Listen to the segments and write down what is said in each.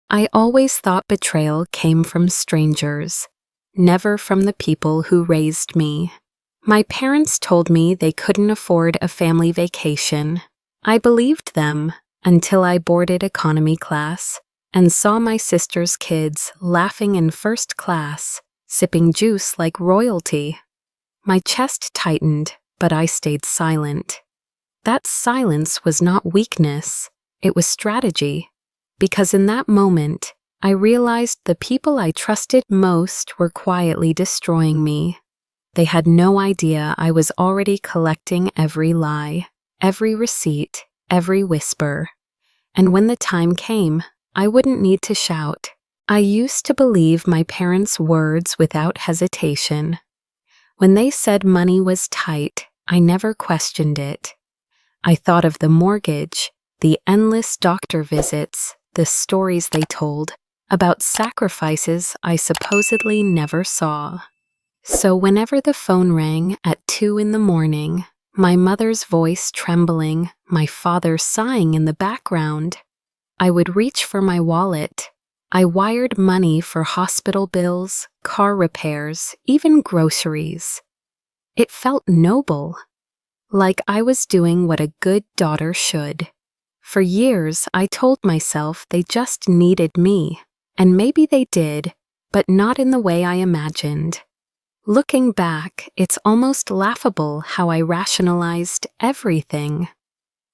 I always thought betrayal came from strangers, never from the people who raised me. My parents told me they couldn't afford a family vacation. I believed them until I boarded economy class and saw my sister's kids laughing in first class, sipping juice like royalty. My chest tightened, but I stayed silent. That silence was not weakness, it was strategy, because in that moment, I realized the people I trusted most were quietly destroying me. They had no idea I was already collecting every lie, every receipt, every whisper. And when the time came, I wouldn't need to shout. I used to believe my parents' words without hesitation. When they said money was tight, I never questioned it. I thought of the mortgage, the endless doctor visits, the stories they told about sacrifices I supposedly never saw. So whenever the phone rang at 2 in the morning, my mother's voice trembling, my father sighing in the background, I would reach for my wallet. I wired money for hospital bills, car repairs, even groceries. It felt noble, like I was doing what a good daughter should. For years, I told myself they just needed me, and maybe they did, but not in the way I imagined. Looking back, it's almost laughable how I rationalized everything.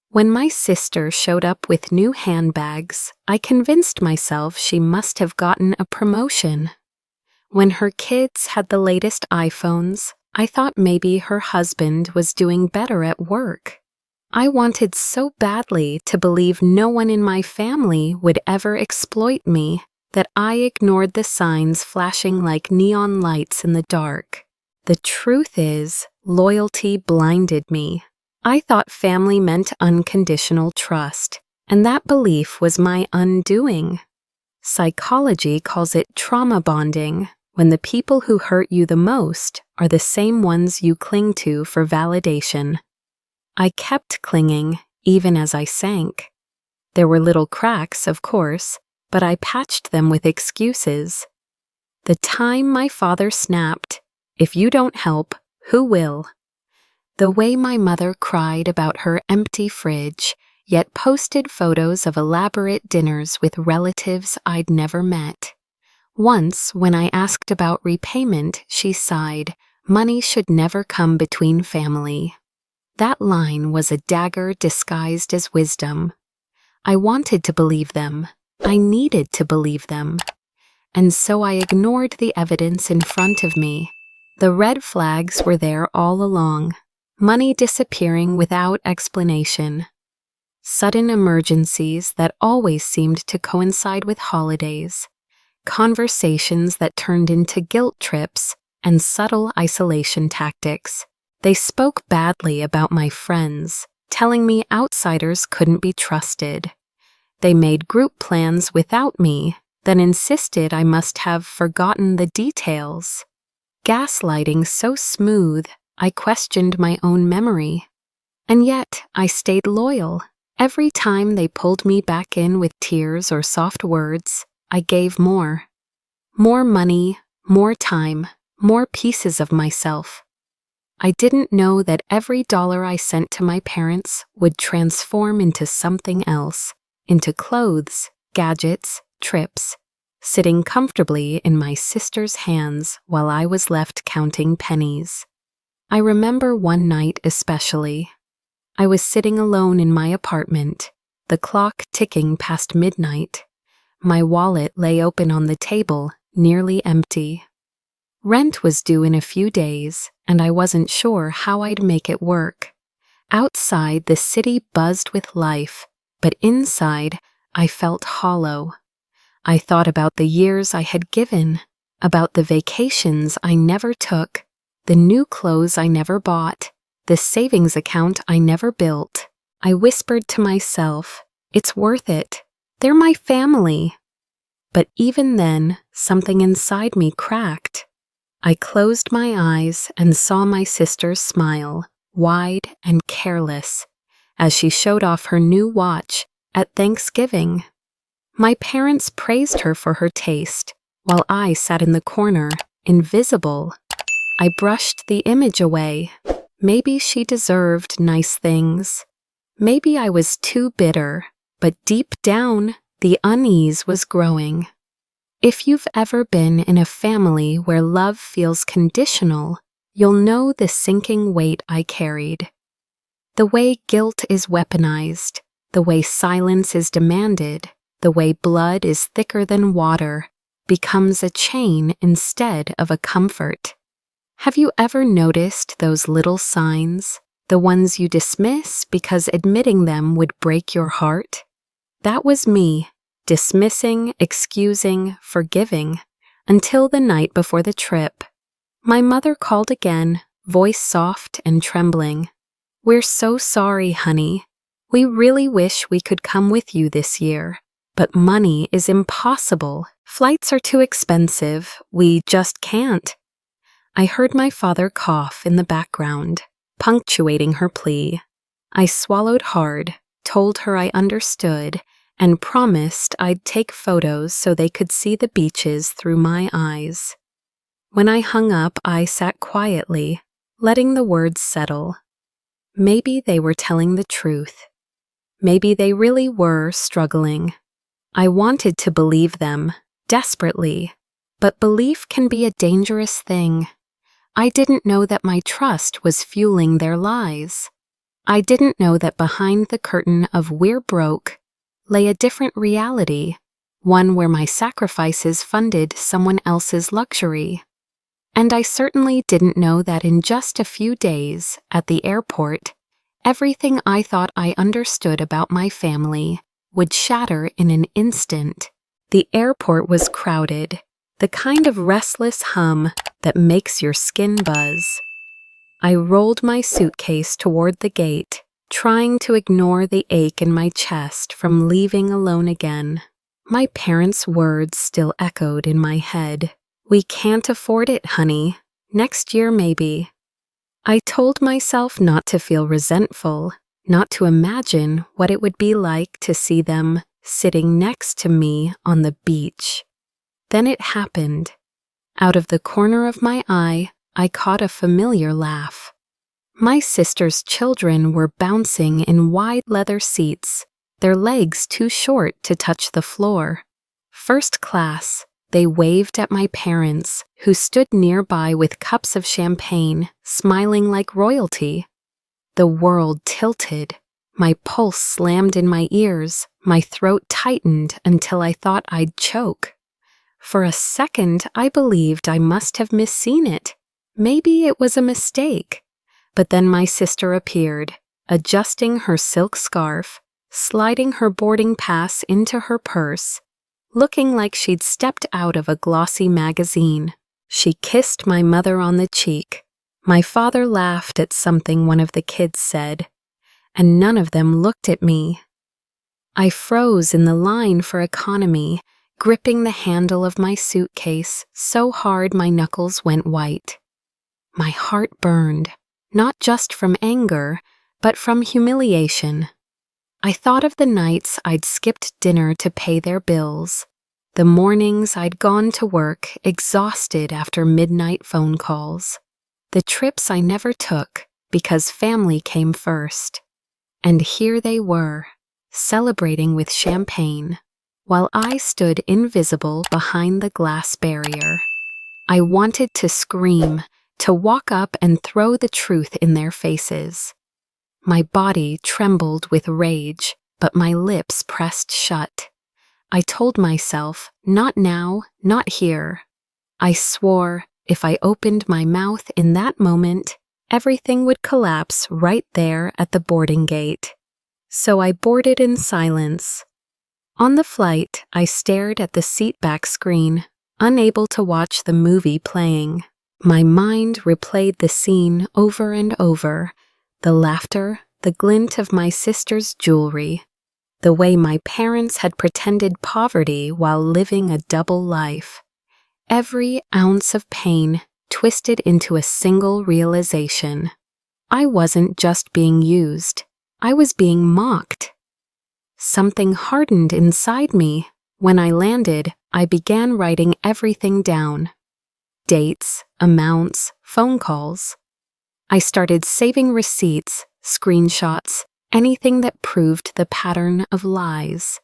When my sister showed up with new handbags, I convinced myself she must have gotten a promotion. When her kids had the latest iPhones, I thought maybe her husband was doing better at work. I wanted so badly to believe no one in my family would ever exploit me that I ignored the signs flashing like neon lights in the dark. The truth is, loyalty blinded me. I thought family meant unconditional trust, and that belief was my undoing. Psychology calls it trauma bonding, when the people who hurt you the most are the same ones you cling to for validation. I kept clinging, even as I sank. There were little cracks, of course, but I patched them with excuses. The time my father snapped, "If you don't help, who will?" The way my mother cried about her empty fridge, yet posted photos of elaborate dinners with relatives I'd never met. Once, when I asked about repayment, she sighed, "Money should never come between family." That line was a dagger disguised as wisdom. I wanted to believe them. I needed to believe them. And so I ignored the evidence in front of me. The red flags were there all along. Money disappearing without explanation. Sudden emergencies that always seemed to coincide with holidays. Conversations that turned into guilt trips and subtle isolation tactics. They spoke badly about my friends, telling me outsiders couldn't be trusted. They made group plans without me, then insisted I must have forgotten the details. Gaslighting so smooth, I questioned my own memory. And yet, I stayed loyal. Every time they pulled me back in with tears or soft words, I gave more. More money, more time, more pieces of myself. I didn't know that every dollar I sent to my parents would transform into something else, into clothes, gadgets, trips, sitting comfortably in my sister's hands while I was left counting pennies. I remember one night especially. I was sitting alone in my apartment, the clock ticking past midnight. My wallet lay open on the table, nearly empty. Rent was due in a few days, and I wasn't sure how I'd make it work. Outside, the city buzzed with life, but inside, I felt hollow. I thought about the years I had given, about the vacations I never took, the new clothes I never bought, the savings account I never built. I whispered to myself, "It's worth it. They're my family." But even then, something inside me cracked. I closed my eyes and saw my sister's smile, wide and careless, as she showed off her new watch at Thanksgiving. My parents praised her for her taste, while I sat in the corner, invisible. I brushed the image away. Maybe she deserved nice things. Maybe I was too bitter, but deep down, the unease was growing. If you've ever been in a family where love feels conditional, you'll know the sinking weight I carried. The way guilt is weaponized, the way silence is demanded, the way blood is thicker than water, becomes a chain instead of a comfort. Have you ever noticed those little signs, the ones you dismiss because admitting them would break your heart? That was me, dismissing, excusing, forgiving, until the night before the trip. My mother called again, voice soft and trembling. "We're so sorry, honey. We really wish we could come with you this year, but money is impossible. Flights are too expensive. We just can't." I heard my father cough in the background, punctuating her plea. I swallowed hard, told her I understood, and promised I'd take photos so they could see the beaches through my eyes. When I hung up, I sat quietly, letting the words settle. Maybe they were telling the truth. Maybe they really were struggling. I wanted to believe them, desperately, but belief can be a dangerous thing. I didn't know that my trust was fueling their lies. I didn't know that behind the curtain of "we're broke" lay a different reality, one where my sacrifices funded someone else's luxury. And I certainly didn't know that in just a few days, at the airport, everything I thought I understood about my family would shatter in an instant. The airport was crowded, the kind of restless hum that makes your skin buzz. I rolled my suitcase toward the gate, trying to ignore the ache in my chest from leaving alone again. My parents' words still echoed in my head. "We can't afford it, honey. Next year, maybe." I told myself not to feel resentful, not to imagine what it would be like to see them sitting next to me on the beach. Then it happened. Out of the corner of my eye, I caught a familiar laugh. My sister's children were bouncing in wide leather seats, their legs too short to touch the floor. First class, they waved at my parents, who stood nearby with cups of champagne, smiling like royalty. The world tilted. My pulse slammed in my ears, my throat tightened until I thought I'd choke. For a second, I believed I must have misseen it. Maybe it was a mistake. But then my sister appeared, adjusting her silk scarf, sliding her boarding pass into her purse, looking like she'd stepped out of a glossy magazine. She kissed my mother on the cheek. My father laughed at something one of the kids said, and none of them looked at me. I froze in the line for economy, gripping the handle of my suitcase so hard my knuckles went white. My heart burned, not just from anger, but from humiliation. I thought of the nights I'd skipped dinner to pay their bills, the mornings I'd gone to work exhausted after midnight phone calls, the trips I never took because family came first. And here they were, celebrating with champagne, while I stood invisible behind the glass barrier. I wanted to scream, to walk up and throw the truth in their faces. My body trembled with rage, but my lips pressed shut. I told myself, not now, not here. I swore if I opened my mouth in that moment, everything would collapse right there at the boarding gate. So I boarded in silence. On the flight, I stared at the seatback screen, unable to watch the movie playing. My mind replayed the scene over and over, the laughter, the glint of my sister's jewelry, the way my parents had pretended poverty while living a double life. Every ounce of pain twisted into a single realization. I wasn't just being used, I was being mocked. Something hardened inside me, When I landed, I began writing everything down. Dates, amounts, phone calls. I started saving receipts, screenshots, anything that proved the pattern of lies.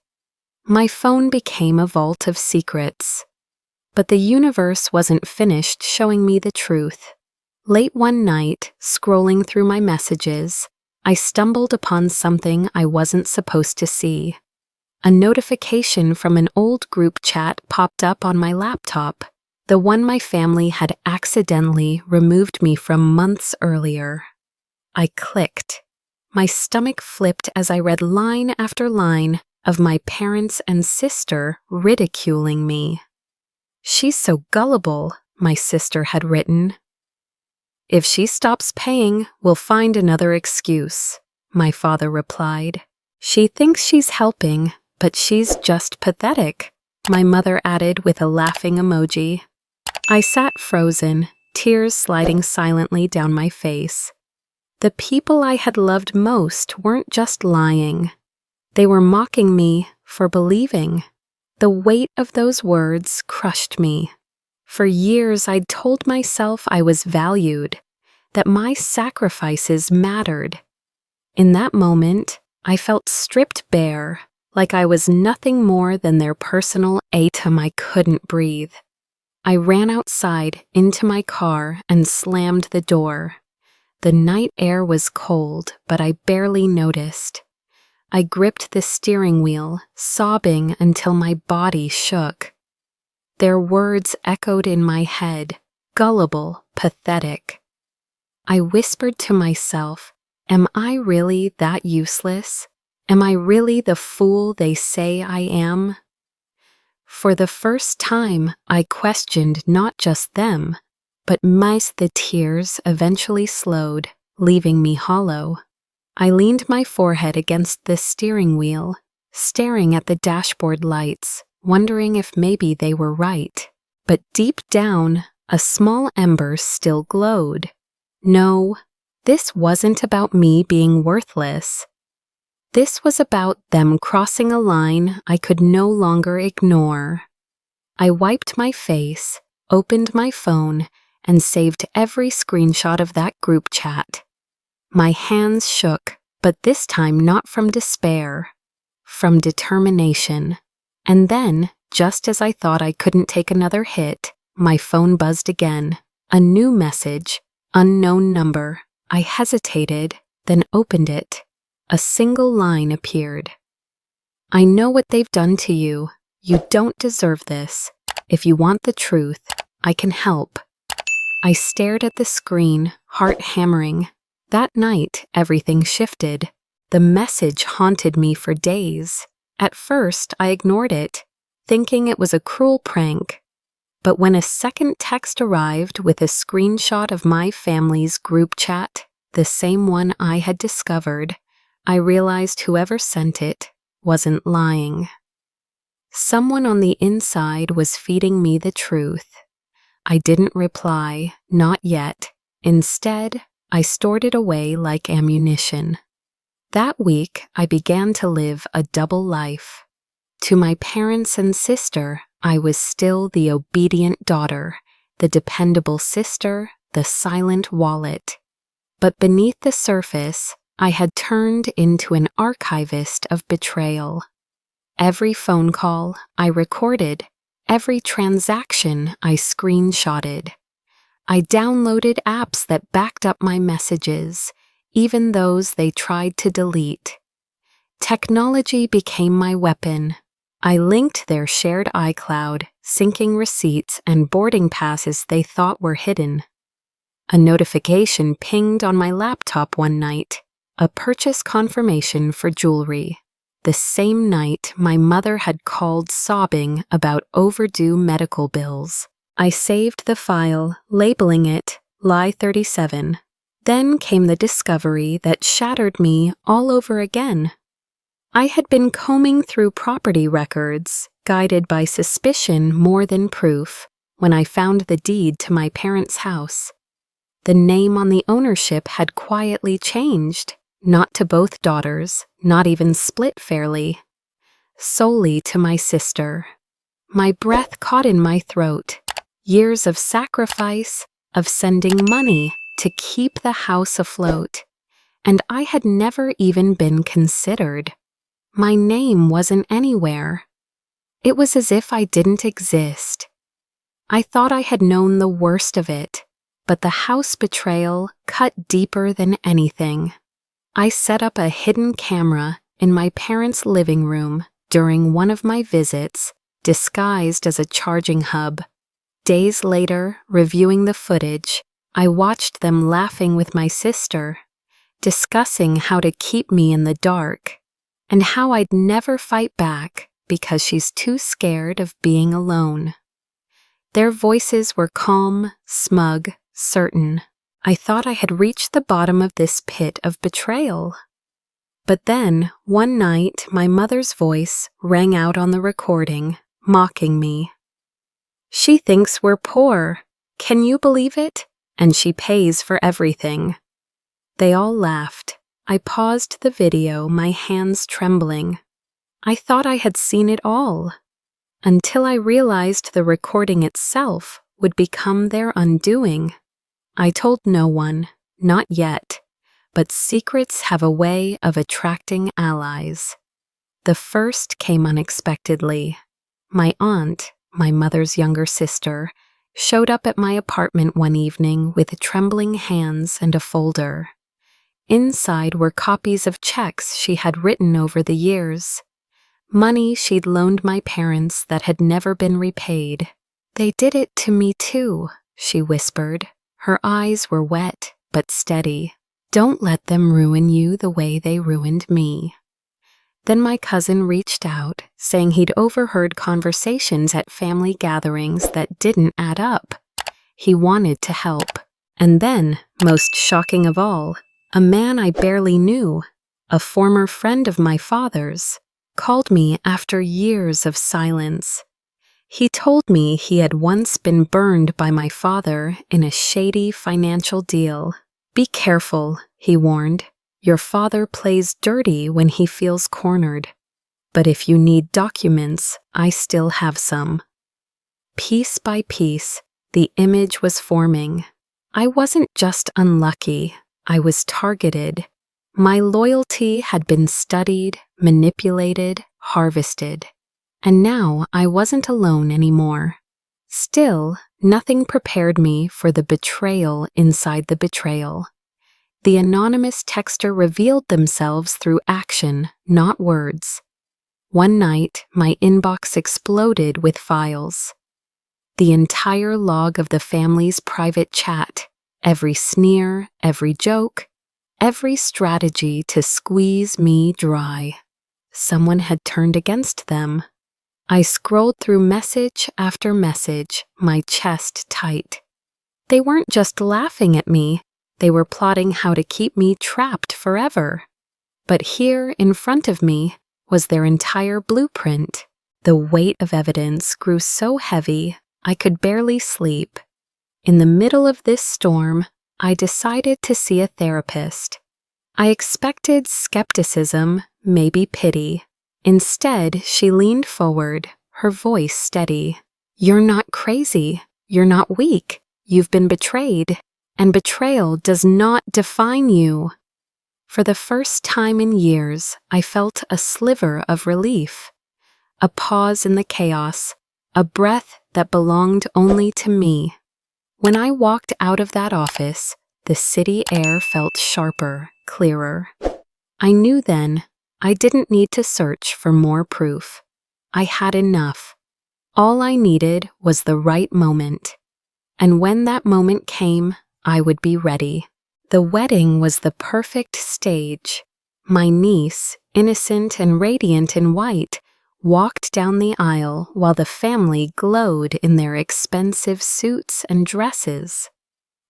My phone became a vault of secrets. But the universe wasn't finished showing me the truth. Late one night, scrolling through my messages, I stumbled upon something I wasn't supposed to see. A notification from an old group chat popped up on my laptop, the one my family had accidentally removed me from months earlier. I clicked. My stomach flipped as I read line after line of my parents and sister ridiculing me. "She's so gullible," my sister had written. "If she stops paying, we'll find another excuse," my father replied. "She thinks she's helping, but she's just pathetic," my mother added with a laughing emoji. I sat frozen, tears sliding silently down my face. The people I had loved most weren't just lying. They were mocking me for believing. The weight of those words crushed me. For years I'd told myself I was valued, that my sacrifices mattered. In that moment, I felt stripped bare, like I was nothing more than their personal atom I couldn't breathe. I ran outside into my car and slammed the door. The night air was cold, but I barely noticed. I gripped the steering wheel, sobbing until my body shook. Their words echoed in my head, gullible, pathetic. I whispered to myself, "Am I really that useless? Am I really the fool they say I am?" For the first time, I questioned not just them, but the tears eventually slowed, leaving me hollow. I leaned my forehead against the steering wheel, staring at the dashboard lights, wondering if maybe they were right. But deep down, a small ember still glowed. No, this wasn't about me being worthless. This was about them crossing a line I could no longer ignore. I wiped my face, opened my phone, and saved every screenshot of that group chat. My hands shook, but this time not from despair, from determination. And then, just as I thought I couldn't take another hit, my phone buzzed again. A new message, unknown number. I hesitated, then opened it. A single line appeared. "I know what they've done to you. You don't deserve this. If you want the truth, I can help." I stared at the screen, heart hammering. That night, everything shifted. The message haunted me for days. At first, I ignored it, thinking it was a cruel prank. But when a second text arrived with a screenshot of my family's group chat, the same one I had discovered, I realized whoever sent it wasn't lying. Someone on the inside was feeding me the truth. I didn't reply, not yet. Instead, I stored it away like ammunition. That week, I began to live a double life. To my parents and sister, I was still the obedient daughter, the dependable sister, the silent wallet. But beneath the surface, I had turned into an archivist of betrayal. Every phone call I recorded, every transaction I screenshotted. I downloaded apps that backed up my messages, even those they tried to delete. Technology became my weapon. I linked their shared iCloud, syncing receipts and boarding passes they thought were hidden. A notification pinged on my laptop one night, a purchase confirmation for jewelry. The same night, my mother had called sobbing about overdue medical bills. I saved the file, labeling it Lie 37. Then came the discovery that shattered me all over again. I had been combing through property records, guided by suspicion more than proof, when I found the deed to my parents' house. The name on the ownership had quietly changed, not to both daughters, not even split fairly. solely to my sister. My breath caught in my throat. Years of sacrifice, of sending money to keep the house afloat. And I had never even been considered. My name wasn't anywhere. It was as if I didn't exist. I thought I had known the worst of it, but the house betrayal cut deeper than anything. I set up a hidden camera in my parents' living room during one of my visits, disguised as a charging hub. Days later, reviewing the footage, I watched them laughing with my sister, discussing how to keep me in the dark, and how I'd never fight back because she's too scared of being alone. Their voices were calm, smug, certain. I thought I had reached the bottom of this pit of betrayal. But then, one night, my mother's voice rang out on the recording, mocking me. "She thinks we're poor. Can you believe it? And she pays for everything." They all laughed. I paused the video, my hands trembling. I thought I had seen it all, until I realized the recording itself would become their undoing. I told no one, not yet, but secrets have a way of attracting allies. The first came unexpectedly. My aunt, my mother's younger sister, showed up at my apartment one evening with trembling hands and a folder. Inside were copies of checks she had written over the years. Money she'd loaned my parents that had never been repaid. "They did it to me too," she whispered. Her eyes were wet, but steady. "Don't let them ruin you the way they ruined me." Then my cousin reached out, saying he'd overheard conversations at family gatherings that didn't add up. He wanted to help. And then, most shocking of all, a man I barely knew, a former friend of my father's, called me after years of silence. He told me he had once been burned by my father in a shady financial deal. "Be careful," he warned. "Your father plays dirty when he feels cornered. But if you need documents, I still have some." Piece by piece, the image was forming. I wasn't just unlucky, I was targeted. My loyalty had been studied, manipulated, harvested. And now I wasn't alone anymore. Still, nothing prepared me for the betrayal inside the betrayal. The anonymous texter revealed themselves through action, not words. One night, my inbox exploded with files. The entire log of the family's private chat, every sneer, every joke, every strategy to squeeze me dry. Someone had turned against them. I scrolled through message after message, my chest tight. They weren't just laughing at me, they were plotting how to keep me trapped forever. But here, in front of me, was their entire blueprint. The weight of evidence grew so heavy, I could barely sleep. In the middle of this storm, I decided to see a therapist. I expected skepticism, maybe pity. Instead, she leaned forward, her voice steady. "You're not crazy. You're not weak. You've been betrayed. And betrayal does not define you." For the first time in years, I felt a sliver of relief. A pause in the chaos, a breath that belonged only to me. When I walked out of that office, the city air felt sharper, clearer. I knew then I didn't need to search for more proof. I had enough. All I needed was the right moment. And when that moment came, I would be ready. The wedding was the perfect stage. My niece, innocent and radiant in white, walked down the aisle while the family glowed in their expensive suits and dresses.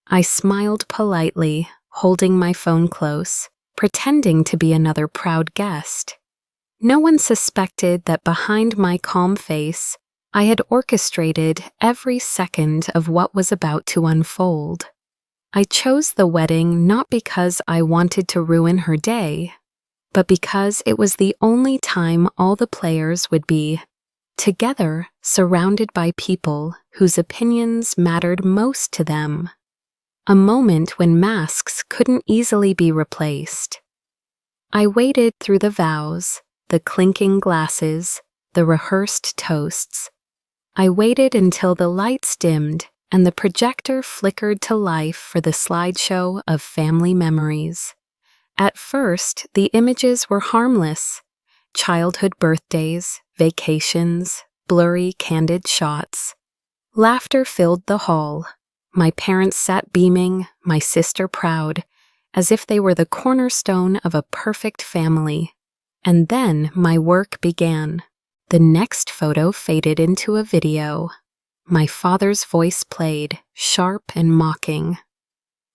I smiled politely, holding my phone close, pretending to be another proud guest. No one suspected that behind my calm face, I had orchestrated every second of what was about to unfold. I chose the wedding not because I wanted to ruin her day, but because it was the only time all the players would be together, surrounded by people whose opinions mattered most to them. A moment when masks couldn't easily be replaced. I waited through the vows, the clinking glasses, the rehearsed toasts. I waited until the lights dimmed and the projector flickered to life for the slideshow of family memories. At first, the images were harmless. Childhood birthdays, vacations, blurry, candid shots. Laughter filled the hall. My parents sat beaming, my sister proud, as if they were the cornerstone of a perfect family. And then my work began. The next photo faded into a video. My father's voice played, sharp and mocking.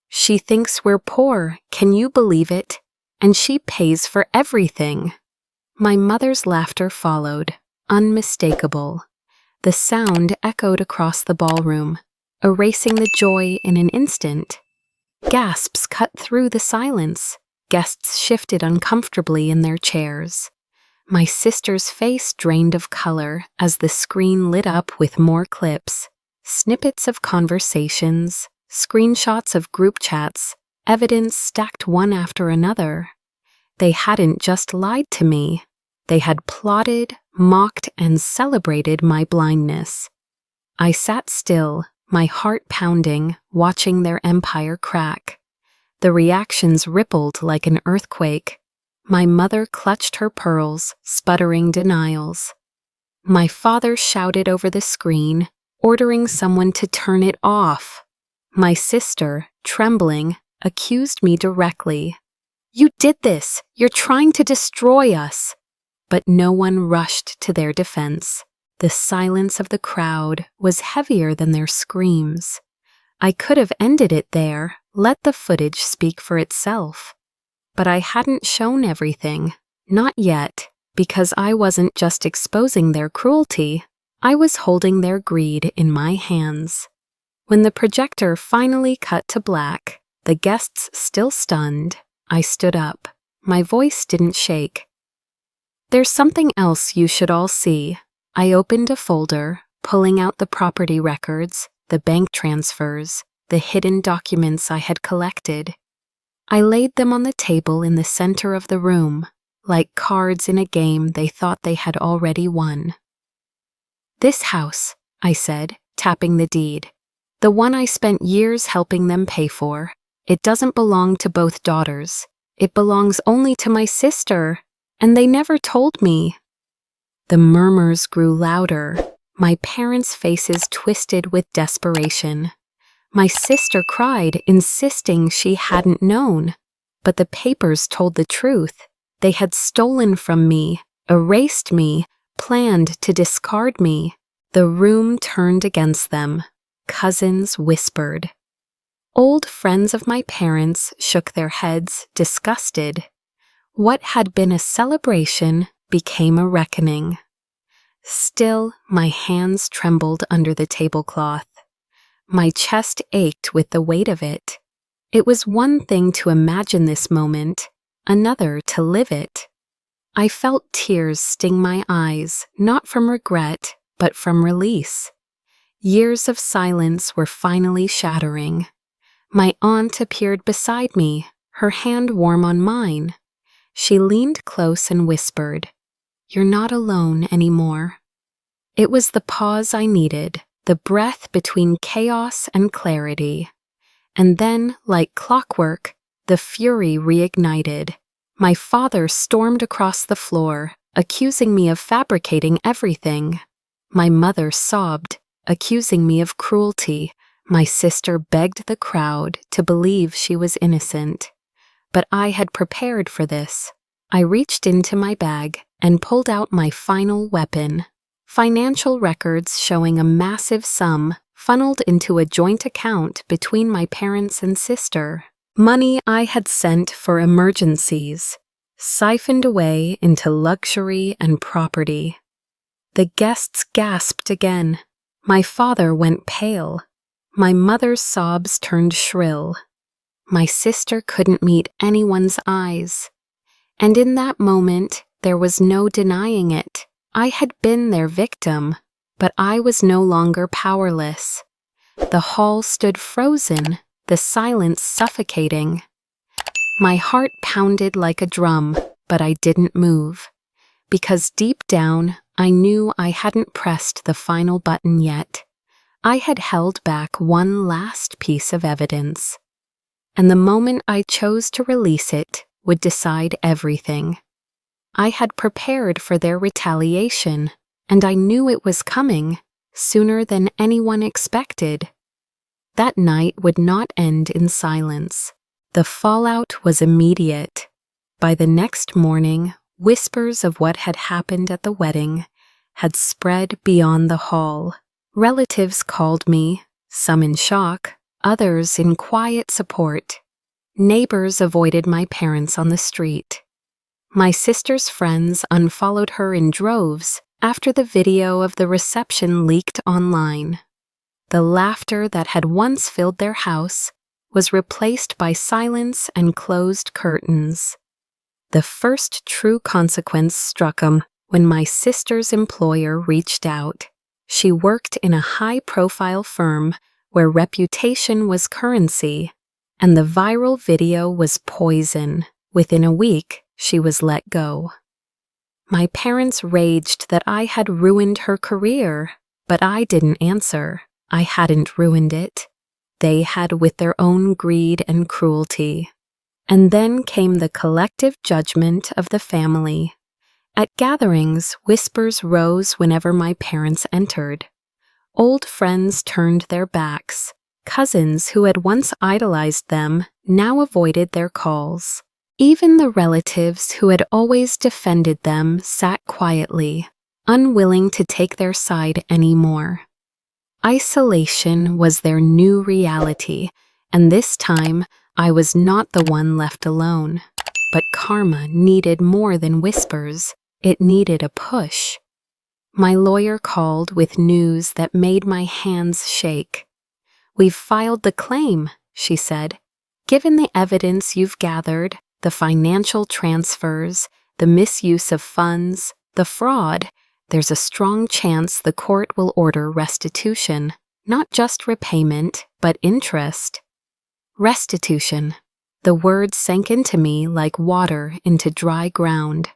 "She thinks we're poor, can you believe it? And she pays for everything." My mother's laughter followed, unmistakable. The sound echoed across the ballroom, erasing the joy in an instant. Gasps cut through the silence. Guests shifted uncomfortably in their chairs. My sister's face drained of color as the screen lit up with more clips, snippets of conversations, screenshots of group chats, evidence stacked one after another. They hadn't just lied to me. They had plotted, mocked, and celebrated my blindness. I sat still, my heart pounding, watching their empire crack. The reactions rippled like an earthquake. My mother clutched her pearls, sputtering denials. My father shouted over the screen, ordering someone to turn it off. My sister, trembling, accused me directly. "You did this! You're trying to destroy us!" But no one rushed to their defense. The silence of the crowd was heavier than their screams. I could have ended it there, let the footage speak for itself. But I hadn't shown everything, not yet, because I wasn't just exposing their cruelty, I was holding their greed in my hands. When the projector finally cut to black, the guests still stunned, I stood up. My voice didn't shake. "There's something else you should all see." I opened a folder, pulling out the property records, the bank transfers, the hidden documents I had collected. I laid them on the table in the center of the room, like cards in a game they thought they had already won. "This house," I said, tapping the deed, "the one I spent years helping them pay for, it doesn't belong to both daughters. It belongs only to my sister, and they never told me." The murmurs grew louder, my parents' faces twisted with desperation. My sister cried, insisting she hadn't known. But the papers told the truth. They had stolen from me, erased me, planned to discard me. The room turned against them. Cousins whispered. Old friends of my parents shook their heads, disgusted. What had been a celebration became a reckoning. Still, my hands trembled under the tablecloth. My chest ached with the weight of it. It was one thing to imagine this moment, another to live it. I felt tears sting my eyes, not from regret, but from release. Years of silence were finally shattering. My aunt appeared beside me, her hand warm on mine. She leaned close and whispered, "You're not alone anymore." It was the pause I needed, the breath between chaos and clarity. And then, like clockwork, the fury reignited. My father stormed across the floor, accusing me of fabricating everything. My mother sobbed, accusing me of cruelty. My sister begged the crowd to believe she was innocent. But I had prepared for this. I reached into my bag and pulled out my final weapon. Financial records showing a massive sum funneled into a joint account between my parents and sister. Money I had sent for emergencies, siphoned away into luxury and property. The guests gasped again. My father went pale. My mother's sobs turned shrill. My sister couldn't meet anyone's eyes. And in that moment, there was no denying it. I had been their victim, but I was no longer powerless. The hall stood frozen, the silence suffocating. My heart pounded like a drum, but I didn't move. Because deep down, I knew I hadn't pressed the final button yet. I had held back one last piece of evidence. And the moment I chose to release it would decide everything. I had prepared for their retaliation, and I knew it was coming sooner than anyone expected. That night would not end in silence. The fallout was immediate. By the next morning, whispers of what had happened at the wedding had spread beyond the hall. Relatives called me, some in shock, others in quiet support. Neighbors avoided my parents on the street. My sister's friends unfollowed her in droves after the video of the reception leaked online. The laughter that had once filled their house was replaced by silence and closed curtains. The first true consequence struck when my sister's employer reached out. She worked in a high-profile firm where reputation was currency, and the viral video was poison. Within a week, she was let go. My parents raged that I had ruined her career, but I didn't answer. I hadn't ruined it. They had with their own greed and cruelty. And then came the collective judgment of the family. At gatherings, whispers rose whenever my parents entered. Old friends turned their backs. Cousins who had once idolized them now avoided their calls. Even the relatives who had always defended them sat quietly, unwilling to take their side anymore. Isolation was their new reality, and this time I was not the one left alone. But karma needed more than whispers. It needed a push. My lawyer called with news that made my hands shake. "We've filed the claim," she said. "Given the evidence you've gathered, the financial transfers, the misuse of funds, the fraud, there's a strong chance the court will order restitution, not just repayment, but interest." Restitution. The word sank into me like water into dry ground.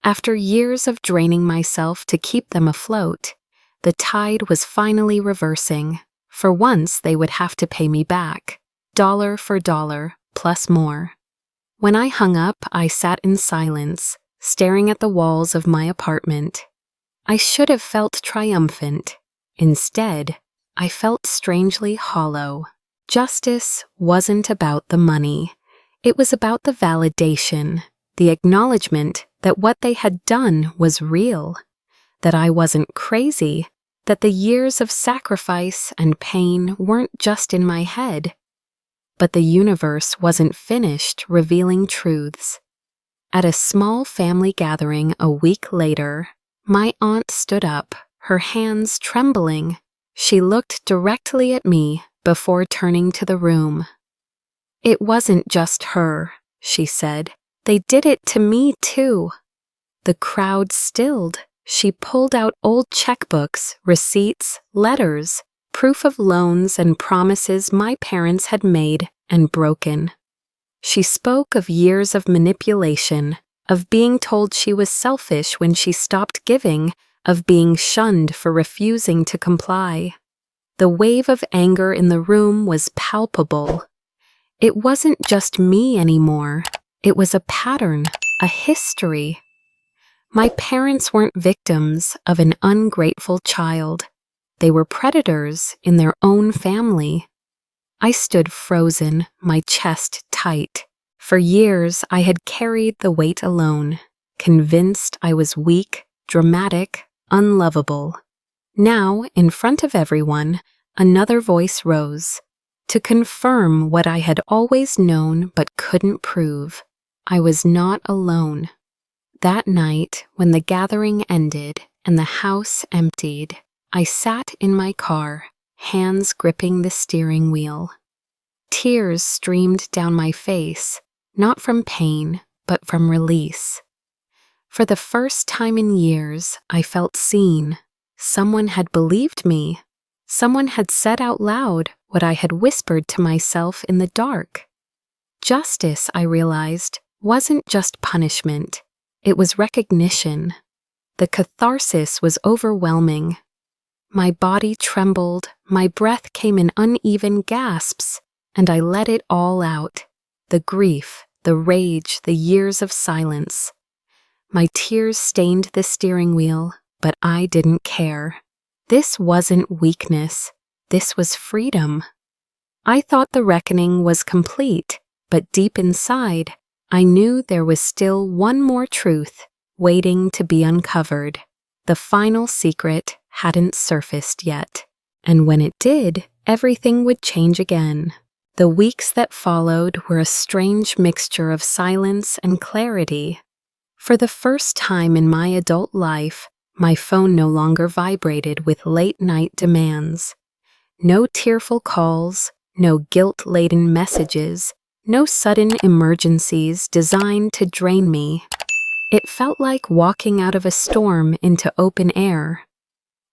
After years of draining myself to keep them afloat, the tide was finally reversing. For once, they would have to pay me back, dollar for dollar, plus more. When I hung up, I sat in silence, staring at the walls of my apartment. I should have felt triumphant. Instead, I felt strangely hollow. Justice wasn't about the money. It was about the validation, the acknowledgement that what they had done was real, that I wasn't crazy, that the years of sacrifice and pain weren't just in my head. But the universe wasn't finished revealing truths. At a small family gathering a week later, my aunt stood up, her hands trembling. She looked directly at me before turning to the room. "It wasn't just her," she said. "They did it to me too." The crowd stilled. She pulled out old checkbooks, receipts, letters, proof of loans and promises my parents had made and broken. She spoke of years of manipulation, of being told she was selfish when she stopped giving, of being shunned for refusing to comply. The wave of anger in the room was palpable. It wasn't just me anymore. It was a pattern, a history. My parents weren't victims of an ungrateful child. They were predators in their own family. I stood frozen, my chest tight. For years, I had carried the weight alone, convinced I was weak, dramatic, unlovable. Now, in front of everyone, another voice rose, to confirm what I had always known but couldn't prove. I was not alone. That night, when the gathering ended and the house emptied, I sat in my car, hands gripping the steering wheel. Tears streamed down my face, not from pain, but from release. For the first time in years, I felt seen. Someone had believed me. Someone had said out loud what I had whispered to myself in the dark. Justice, I realized, wasn't just punishment. It was recognition. The catharsis was overwhelming. My body trembled, my breath came in uneven gasps, and I let it all out. The grief, the rage, the years of silence. My tears stained the steering wheel, but I didn't care. This wasn't weakness. This was freedom. I thought the reckoning was complete, but deep inside, I knew there was still one more truth waiting to be uncovered. The final secret hadn't surfaced yet, and when it did, everything would change again. The weeks that followed were a strange mixture of silence and clarity. For the first time in my adult life, my phone no longer vibrated with late-night demands. No tearful calls, no guilt-laden messages, no sudden emergencies designed to drain me. It felt like walking out of a storm into open air.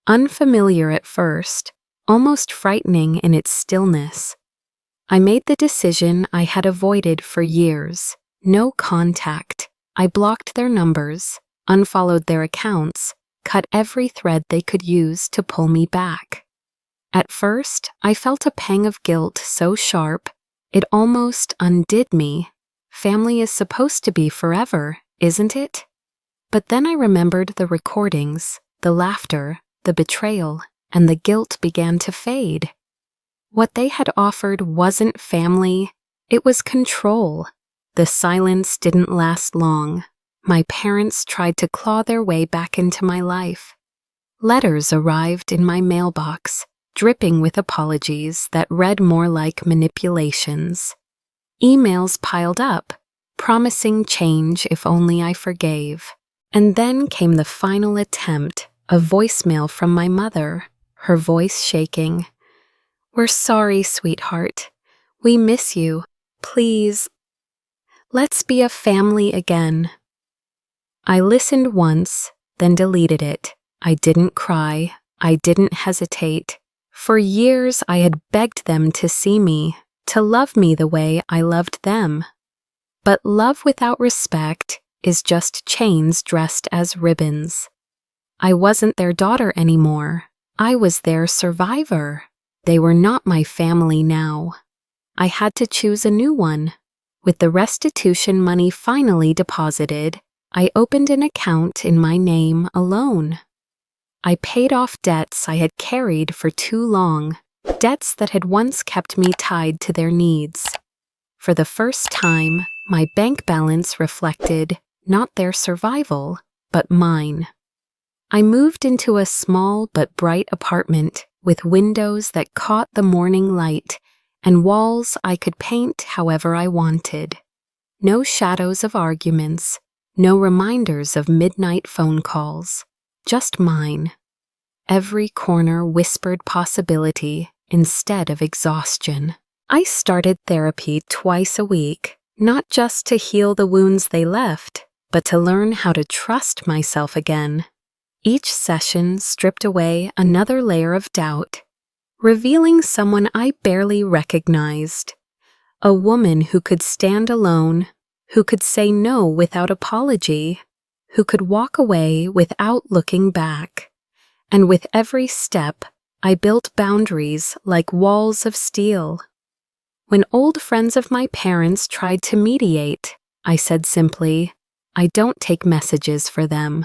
Unfamiliar at first, almost frightening in its stillness. I made the decision I had avoided for years. No contact. I blocked their numbers, unfollowed their accounts, cut every thread they could use to pull me back. At first, I felt a pang of guilt so sharp, it almost undid me. Family is supposed to be forever, isn't it? But then I remembered the recordings, the laughter, the betrayal, and the guilt began to fade. What they had offered wasn't family, it was control. The silence didn't last long. My parents tried to claw their way back into my life. Letters arrived in my mailbox, dripping with apologies that read more like manipulations. Emails piled up, promising change if only I forgave. And then came the final attempt, a voicemail from my mother, her voice shaking. "We're sorry, sweetheart. We miss you. Please, let's be a family again." I listened once, then deleted it. I didn't cry. I didn't hesitate. For years I had begged them to see me, to love me the way I loved them. But love without respect is just chains dressed as ribbons. I wasn't their daughter anymore. I was their survivor. They were not my family now. I had to choose a new one. With the restitution money finally deposited, I opened an account in my name alone. I paid off debts I had carried for too long, debts that had once kept me tied to their needs. For the first time, my bank balance reflected not their survival, but mine. I moved into a small but bright apartment with windows that caught the morning light and walls I could paint however I wanted. No shadows of arguments, no reminders of midnight phone calls, just mine. Every corner whispered possibility instead of exhaustion. I started therapy twice a week, not just to heal the wounds they left, but to learn how to trust myself again. Each session stripped away another layer of doubt, revealing someone I barely recognized. A woman who could stand alone, who could say no without apology, who could walk away without looking back. And with every step, I built boundaries like walls of steel. When old friends of my parents tried to mediate, I said simply, "I don't take messages for them."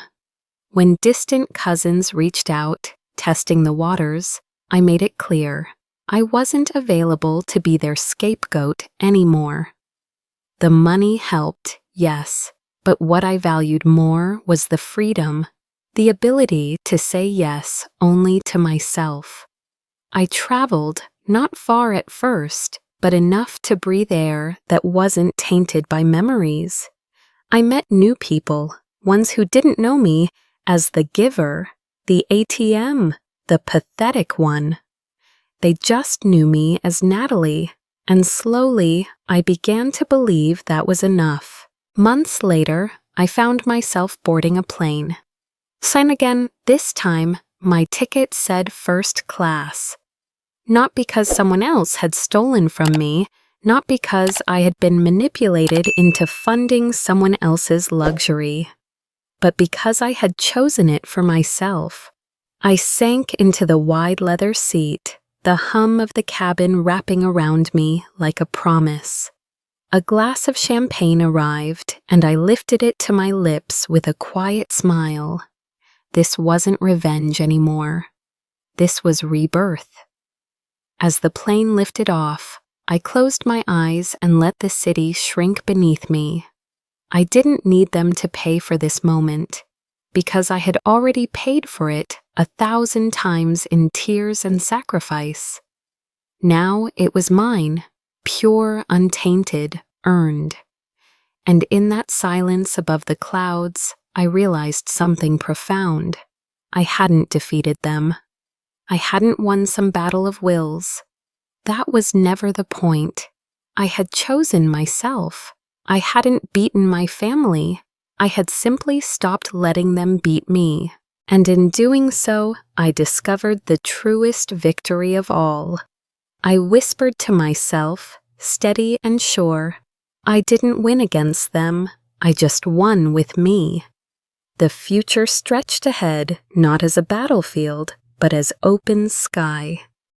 When distant cousins reached out, testing the waters, I made it clear I wasn't available to be their scapegoat anymore. The money helped, yes, but what I valued more was the freedom, the ability to say yes only to myself. I traveled, not far at first, but enough to breathe air that wasn't tainted by memories. I met new people, ones who didn't know me as the giver, the ATM, the pathetic one. They just knew me as Natalie, and slowly I began to believe that was enough. Months later, I found myself boarding a plane. Sign again, this time, my ticket said first class. Not because someone else had stolen from me, not because I had been manipulated into funding someone else's luxury, but because I had chosen it for myself. I sank into the wide leather seat, the hum of the cabin wrapping around me like a promise. A glass of champagne arrived, and I lifted it to my lips with a quiet smile. This wasn't revenge anymore. This was rebirth. As the plane lifted off, I closed my eyes and let the city shrink beneath me. I didn't need them to pay for this moment, because I had already paid for it 1,000 times in tears and sacrifice. Now it was mine, pure, untainted, earned. And in that silence above the clouds, I realized something profound. I hadn't defeated them. I hadn't won some battle of wills. That was never the point. I had chosen myself. I hadn't beaten my family. I had simply stopped letting them beat me. And in doing so, I discovered the truest victory of all. I whispered to myself, steady and sure, I didn't win against them. I just won with me. The future stretched ahead, not as a battlefield, but as open sky.